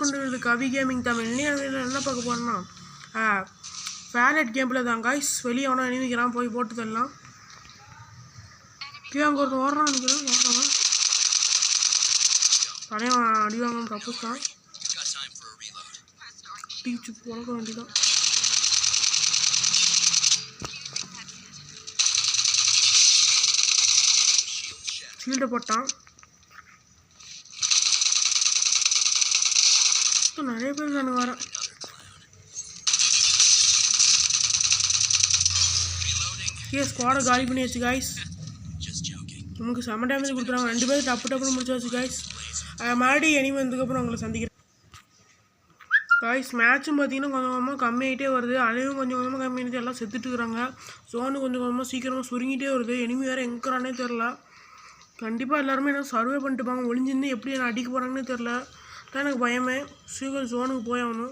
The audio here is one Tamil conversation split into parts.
Welcome to Kavi gaming Tamil. என்ன பார்க்க போகிறோன்னா ஃபேலட் கேமில் தான் காய்ஸ். வெளியே அவனா அணிவிக்கிறான், போய் போட்டு தரலாம். அங்கே ஒருத்தன் ஓடுறான் நினைக்கிறேன். ஓடுறவன் தலைவன் அடிவாங்க தப்பு தான். டீச்சு உழக்க வேண்டியதான். ஷீல்டை போட்டான். நிறைய பேர் தானே வரேன். ஸ்குவாடை காலி பண்ணியாச்சு காய்ஸ். நமக்கு செம்ம டேமேஜ் கொடுத்துறாங்க. 2 பேர் டப்புன்னு முடிச்சாச்சு காய்ஸ். மறுபடியும் எனிமி வந்ததுக்கப்புறம் உங்களை சந்திக்கிறேன் காய்ஸ். மேட்சும் பார்த்தீங்கன்னா கொஞ்சம் கொஞ்சமாக கம்மியாகிட்டே வருது. அழிவும் கொஞ்சம் கொஞ்சமாக கம்மியாகிட்டு எல்லாம் செத்துட்டு இருக்கிறாங்க. ஜோனு கொஞ்சம் கொஞ்சமாக சீக்கிரமாக சுருங்கிட்டே வருது. எனிமி வேறு எங்கிறானே தெரில. கண்டிப்பாக எல்லாருமே என்ன சர்வே பண்ணிட்டுப்பாங்க. ஒளிஞ்சிருந்து எப்படி என்ன அடிக்க போகிறாங்கன்னே தெரில. தான் எனக்கு பயமே. சீக்கிரம் ஜோனுக்கு போய் ஆகணும்.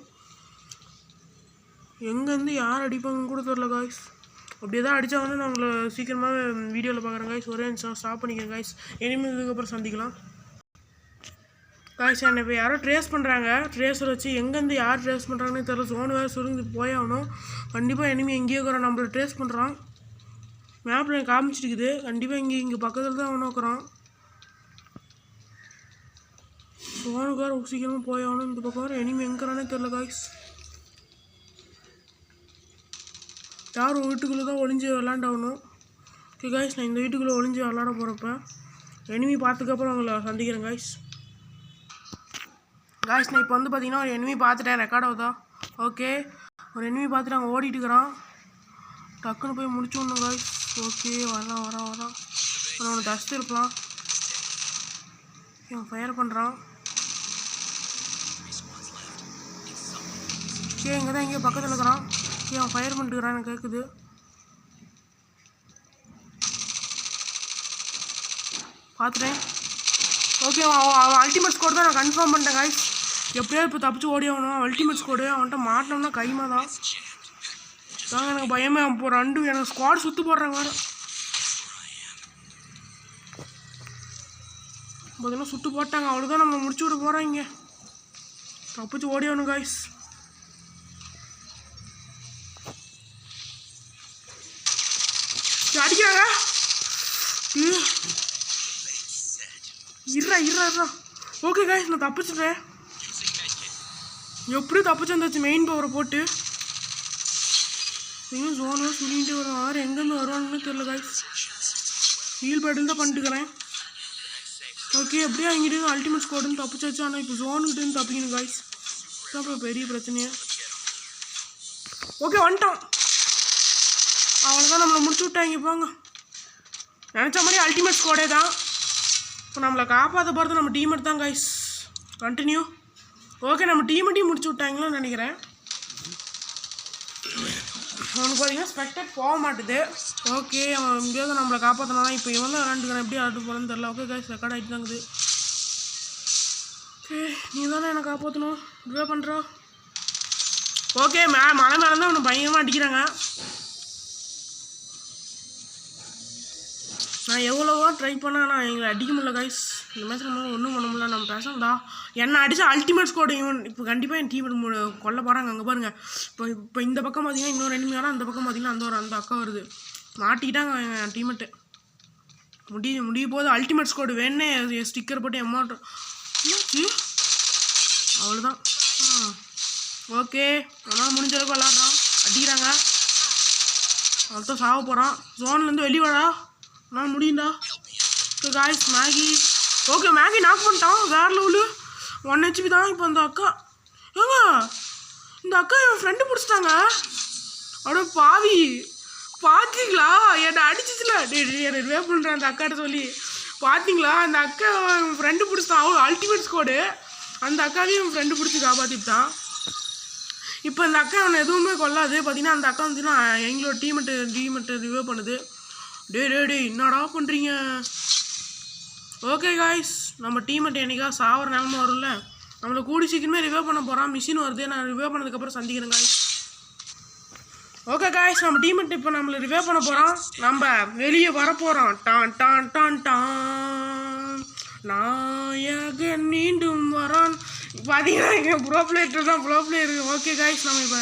எங்கேருந்து யார் அடிப்பாங்கன்னு கூட தெரில காய்ஸ். அப்படியே தான் அடித்தாங்கன்னா நான் உங்களை சீக்கிரமாக வீடியோவில் பார்க்குறேன் காய்ஸ். ஒரே நிமிஷம் ஸ்டாப் பண்ணிக்கிறேன் காய்ஸ். இனிமேதுக்கப்புறம் சந்திக்கலாம் காய்ஸ். என்னை இப்போ யாரோ ட்ரேஸ் பண்ணுறாங்க. ட்ரேஸரை வச்சு எங்கேருந்து யார் ட்ரேஸ் பண்ணுறாங்கன்னு தெரில. ஜோனு வேறு சுருங்கி போய் ஆகணும். கண்டிப்பாக எனிமி எங்கேயோ இருக்கிறான். நம்மளை ட்ரேஸ் பண்ணுறான். மேப்பில் எனக்கு காமிச்சிருக்குது. கண்டிப்பாக இங்கே பக்கத்தில் தான் அவனும் இருக்கிறான். ஜோனுக்கு வேறு சீக்கிரமாக போய் ஆகணும். இந்த பக்கம் வேறு எனிமி எங்கிறானே தெரில காய்ஸ். யாரும் வீட்டுக்குள்ளே தான் ஒளிஞ்சு விளாண்டாகணும். ஓகே காய்ஸ், நான் இந்த வீட்டுக்குள்ளே ஒளிஞ்சு விளாட போகிறப்ப எனிமி பார்த்துக்கப்புறம் அவங்கள சந்திக்கிறேன் காய்ஸ். காய்ஸ் நான் இப்போ வந்து பார்த்தீங்கன்னா ஒரு எனிமி பார்த்துட்டேன். ரெக்கார்ட் ஆகுதா? ஓகே, ஒரு எனிமி பார்த்துட்டு அங்கே ஓடிட்டு இருக்கிறான். டக்குன்னு போய் முடிச்சு விடணும் காய்ஸ். ஓகே, வரான் அவனை டஸ்ட் இருக்கலாம். அவன் ஃபயர் பண்ணுறான். ஓகே, இங்கே தான் இங்கே பக்கத்தில் இருக்கிறான். ஓகே, அவன் ஃபயர் பண்ணிட்டுக்கிறான். எனக்கு கேட்குது. பார்த்துட்டேன். ஓகே, அவன் அல்டிமேட் ஸ்கோர் தான் நான் கன்ஃபார்ம் பண்ணிட்டேன் காய்ஸ். எப்படியோ இப்போ தப்பிச்சு ஓடி ஆகணும். அல்டிமேட் ஸ்கோடு அவன்கிட்ட மாட்டினோம்னா கைமா தான். தாங்க எனக்கு பயமே. இப்போ 2 எனக்கு ஸ்குவாட் சுற்று போடுறாங்க வேறு. பார்த்தீங்கன்னா சுட்டு போட்டாங்க. அவ்வளோதான், நம்ம முடிச்சு விட போகிறோம். இங்கே தப்பிச்சு ஓடி ஆகணும் காய்ஸ். அடிக்கிறாங்க. இருறா. ஓகே காய்ஸ், நான் தப்பிச்சிட்டேன். எப்படி தப்பிச்சு வந்தாச்சு மெயின் பவரை போட்டு. இன்னும் ஜோனோ சொல்லிகிட்டே வரும். யார் எங்கேருந்து வருவாங்கன்னு தெரில காய்ஸ். ஹீல் பேட்டில் தான் பண்ணிட்டுக்கிறேன். ஓகே, எப்படியா இங்கிட்டு அல்டிமேட் ஸ்குவாடுன்னு தப்பிச்சாச்சு. ஆனால் இப்போ ஜோனுக்கிட்டேருந்து தப்பிக்கணும் காய்ஸ். அப்புறம் பெரிய பிரச்சனையா. ஓகே, வந்துட்டோம். அவ்வளோதான், நம்மளை முடிச்சு விட்டாங்க. போங்க, நினச்ச மாதிரி அல்டிமேட் ஸ்குவாடே தான். இப்போ நம்மளை காப்பாற்ற போகிறது நம்ம டீமேட் தான் காய்ஸ். கண்டினியூ. ஓகே, நம்ம டீமேட்டையும் முடிச்சு விட்டாங்களோன்னு நினைக்கிறேன். அவனுக்கு பார்த்தீங்கன்னா ஸ்பெக்டட் போக மாட்டுது. ஓகே, அவன் முடியாத நம்மளை காப்பாற்றினா தான். இப்போ இவன் தான் விளாண்டுக்கிறான். எப்படி ஆட்டு போகிறேன்னு தெரில. ஓகே காய்ஸ், ரெக்கார்ட் ஆகிட்டு தாங்குது. ஓகே, நீ தானே என்னை காப்பாற்றணும். இப்படியே பண்ணுறா. ஓகே, மலை மேலே தான் அவனை பயங்கரமாக அடிக்கிறாங்க. நான் எவ்வளோவோ ட்ரை பண்ணேன். ஆனால் எங்களை அடிக்க முடியல காய்ஸ். இந்த மேட்ச் நம்ம ஒன்றும் பண்ண முடியல. நம்ம பேசணும்டா. என்ன அடித்தா அல்டிமேட் ஸ்குவாட் இவன் இப்போ கண்டிப்பாக என் டீம் கொல்ல போகிறாங்க. அங்கே பாருங்கள். இப்போ இந்த பக்கம் பார்த்தீங்கன்னா இன்னொரு எனிமி வரான். அந்த பக்கம் பார்த்தீங்கன்னா அந்த அக்கா வருது. மாட்டிக்கிட்டாங்க என் டீமெட்டு. முடிய போது அல்டிமேட் ஸ்குவாட் வேணே ஸ்டிக்கர் போட்டு அமௌண்ட் என்னாச்சு. அவ்வளோதான். ஓகே, அதனால் முடிஞ்ச அளவுக்கு விளாட்றான். அடிக்கிறாங்க. அவ்வளோதான், சாக போகிறான். ஜோன்லேருந்து வெளியே வாடா. நான் முடியும்டா. Okay guys, Maggie. Okay, Maggie knock பண்ணிட்டான். வேறு லெவலு. 1 HP தான். இப்போ அந்த அக்கா இந்த அக்கா என் ஃப்ரெண்டு பிடிச்சிட்டாங்க. அவ்வளோ பாவி. பார்த்தீங்களா என்னை அடிச்சிச்சுல. என்னை ரிவே பண்ணுறேன் அந்த அக்காட்ட சொல்லி. பார்த்தீங்களா அந்த அக்கா என் ஃப்ரெண்டு பிடிச்சிட்டான். அவள் அல்டிமேட் ஸ்குவாடு. அந்த அக்காவையும் என் ஃப்ரெண்டு பிடிச்சி காப்பாற்றிட்டான். இப்போ இந்த அக்கா அவனை எதுவுமே கொள்ளாது. பார்த்தீங்கன்னா அந்த அக்கா வந்துச்சுன்னா எங்களோட டீமெட்டு ரிவே பண்ணுது. டே என்னடா பண்ணுறீங்க. ஓகே காய்ஸ், நம்ம டீமெட்டு என்னைக்கா சாவர நிலமை வரும்ல. நம்மளை கூடி சீக்கிரமே ரிவே பண்ண போகிறான். மிஷின் வருது. நான் ரிவே பண்ணதுக்கப்புறம் சந்திக்கிறேன் காய்ஸ். ஓகே காய்ஸ், நம்ம டீமெட்டு இப்போ நம்மளை ரிவே பண்ண போகிறோம். நம்ம வெளியே வரப்போகிறோம். டான் நாயகன் மீண்டும் வரான். பார்த்தீங்கன்னா எங்கள் ப்ரோ பிளேயர் தான் ப்ரோ பிளேயர். ஓகே காய்ஸ், நம்ம இப்போ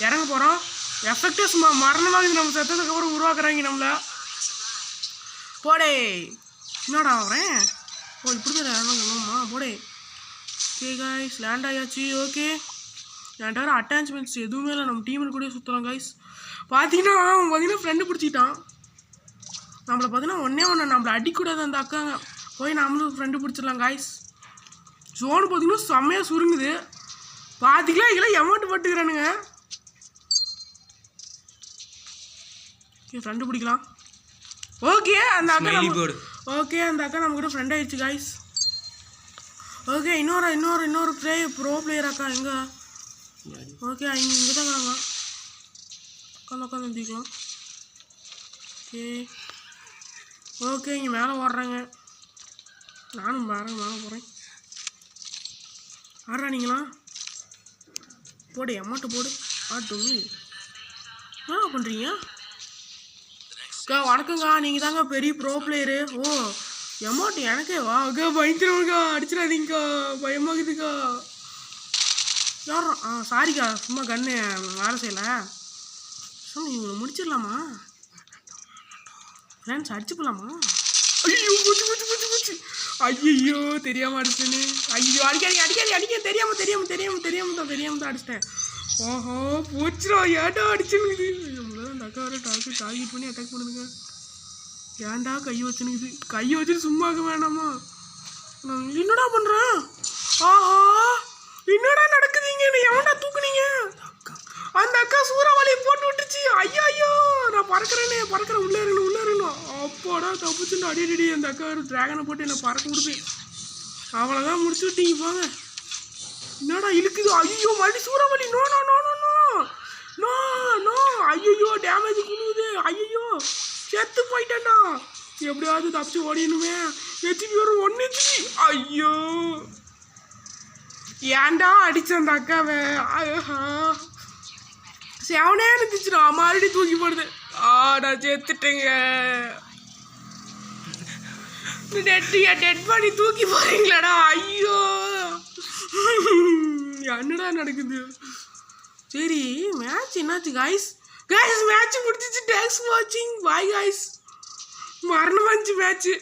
இறங்க போகிறோம். எஃபெக்டஸ் மரணமாக இது நம்ம செத்ததுக்கு அப்புறம் உருவாக்குறாங்க நம்மள. போடே என்னடா வரேன். ஓ இப்படி தான் இறங்கணுமா? போடே. ஓகே காய்ஸ், லேண்ட் ஆயாச்சு. ஓகே, என்கிட்ட அட்டாச்மெண்ட்ஸ் எதுவுமே இல்லை. நம்ம டீமில் கூட சுற்றுறோம் காய்ஸ். பார்த்தீங்கன்னா அவன் பார்த்தீங்கன்னா ஃப்ரெண்டு பிடிச்சிக்கிட்டான். நம்மளை பார்த்தீங்கன்னா ஒன்று நம்மளை அடிக்கூடாது அந்த அக்காங்க. போய் நம்மளும் ஃப்ரெண்டு பிடிச்சிடலாம் காய்ஸ். ஜோனு பார்த்தீங்கன்னா செம்மையாக சுருங்குது. பார்த்தீங்களா இதெல்லாம் எமௌண்ட் போட்டுக்கிறானுங்க. ஓகே ஃப்ரெண்டு பிடிக்கலாம். ஓகே அந்த அக்கா ஓகே அந்த அக்கா நம்ம கூட ஃப்ரெண்ட் ஆயிடுச்சு காய்ஸ். ஓகே இன்னொரு ப்ரோ பிளேயர் அக்கா எங்கே? ஓகே இங்கே தான் வராங்க. உட்காந்து வந்துக்கலாம். ஓகே இங்கே மேலே ஓடுறாங்க. நானும் மேலே போகிறேன். ஆடுறா நீங்களா? போடு அமௌண்ட்டு போடு. ஆட்டு என்ன பண்ணுறீங்க? அக்கா வணக்கங்க்கா, நீங்கள் தாங்க பெரிய ப்ரோ பிளேயரு. ஓ அமௌண்ட் எனக்கே வா அக்கா. பயந்துருக்கா, அடிச்சிடாதீங்கக்கா, பயமாகுதுக்கா. யாரா? சாரிக்கா, சும்மா கண்ணு வேலை செய்யலை. சும்மா இவங்களை முடிச்சிடலாமா? ஃப்ரெண்ட்ஸ் அடிச்சு போகலாமா? ஐயோ போச்சு. ஐயோ தெரியாமல் அடிச்சிட்டேன்னு. ஐயோ அடிக்காதீங்க. தெரியாமல் தான் அடிச்சிட்டேன். ஓஹோ போச்சுடா. ஏன்டா அடிச்சுனுக்குது? நம்மளால அந்த அக்கா வர டார்கெட் பண்ணி அட்டாக் பண்ணுதுங்க. ஏன்டா கையை வச்சுட்டு சும்மா இருக்க வேணாமா? நான் என்னடா பண்ணுறேன்? ஆஹா என்னடா நடக்குதுங்க? எவன்டா தூக்குனீங்க? அந்த அக்கா சூறாவளியை போட்டு விட்டுச்சு. ஐயோ நான் பறக்கிறேன். உள்ளே இருக்கணும். அப்போடா தப்பிச்சுன்னு அடி. அந்த அக்கா ஒரு டிராகனை போட்டு என்னை பறக்க விடுப்பேன். அவ்வளோதான் முடிச்சு விட்டீங்க போங்க. என்னடா இழுக்குது? ஐயோ மறுபடி சூறாவளி. நோ ஐயோ டேமேஜ் குழுவுது. ஐயோ செத்து போயிட்டேன்டா. எப்படியாவது தப்பிச்சு ஓடிடணுமே. ஹெச்பி வரும் 1 HP. ஐயோ ஏன்டா அடிச்ச அந்த அக்காவை? செவனே இருந்துச்சுடா. மறுபடியும் தூக்கி போடுது. நான் செத்துட்டேங்க. டெட் பாடி தூக்கி போறீங்களாடா? ஐயோ என்னடா நடக்குது? சரி மேட்ச் என்னாச்சு காய்ஸ்? மேட்ச் முடிச்சிச்சு. தேங்க்ஸ் ஃபார் வாட்சிங். Bye guys. மரணமாச்சு மேட்ச்சு.